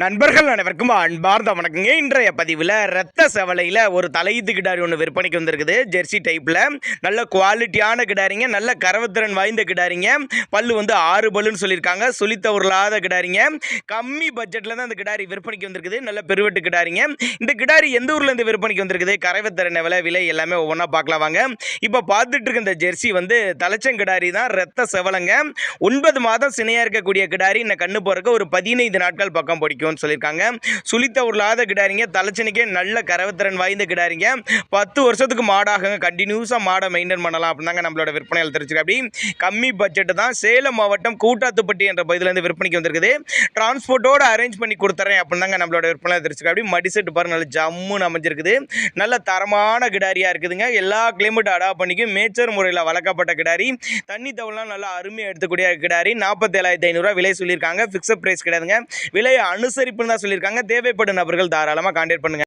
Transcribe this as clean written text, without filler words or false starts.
நண்பர்கள் அனைவருக்கும் அன்பார்ந்த வணக்கங்க. இன்றைய பதிவில் ரத்த செவலையில் ஒரு தலையீத்து கிடாரி ஒன்று விற்பனைக்கு வந்திருக்குது. ஜெர்சி டைப்பில் நல்ல குவாலிட்டியான கிடாரிங்க, நல்ல கரவத்திறன் வாய்ந்த கிடாரிங்க. பல்லு வந்து 6 பல்லுன்னு சொல்லியிருக்காங்க. சுழித்த உருளாத கிடாரிங்க. கம்மி பட்ஜெட்டில் தான் அந்த கிடாரி விற்பனைக்கு வந்திருக்குது. நல்ல பெருவெட்டு கிடாரிங்க. இந்த கிடாரி எந்த ஊர்லேருந்து விற்பனைக்கு வந்திருக்குது, கரவத்திறன் விலை எல்லாமே ஒவ்வொன்றா பார்க்கலாம் வாங்க. இப்போ பார்த்துட்டு இருக்க இந்த ஜெர்சி வந்து தலைச்சங்கிடாரி தான், ரத்த செவலைங்க. 9 மாதம் சினையாக இருக்கக்கூடிய கிடாரி. இந்த கண்ணு போறதுக்கு ஒரு 15 நாட்கள் பக்கம் பிடிக்கும் சொல்லியிருக்காங்க. சுழித்த உருளாத கிடாரிங்க, தலைச்சனுக்கே நல்ல கரவத்திறன் வாய்ந்த கிடாரிங்க. 10 வருஷத்துக்கு மாடாகுங்க. கண்டினியூஸாக மாடை மெயின்டைன் பண்ணலாம் அப்படின்னாங்க நம்மளோட விற்பனையில் தெரிஞ்சுக்க. அப்படி கம்மி பட்ஜெட் தான். சேலம் மாவட்டம் கூட்டாத்துப்பட்டி என்ற பகுதியிலேருந்து விற்பனைக்கு வந்திருக்குது. டிரான்ஸ்போர்ட்டோட அரேஞ்ச் பண்ணி கொடுத்துறேன் அப்படின்னாங்க நம்மளோட விற்பனையில் தெரிஞ்சுக்க. அப்படி மடிசெட்டு பாருங்க, நல்ல ஜம்முன்னு அமைஞ்சிருக்குது. நல்ல தரமான கிடாரியாக இருக்குதுங்க. எல்லா கிளைமேட் அடாப்ட் பண்ணிக்கும். மேச்சர் முறையில் வளர்க்கப்பட்ட கிடாரி. தண்ணி தவலாம் நல்லா அருமையாக எடுத்துக்கூடிய கிடாரி. 47,500 விலை சொல்லியிருக்காங்க. ஃபிக்ஸட் பிரைஸ் கிடையாதுங்க. விலை அனுசரிப்புன்னு தான் சொல்லியிருக்காங்க. தேவைப்படும் நபர்கள் தாராளமாக கான்டாக்ட் பண்ணுங்க.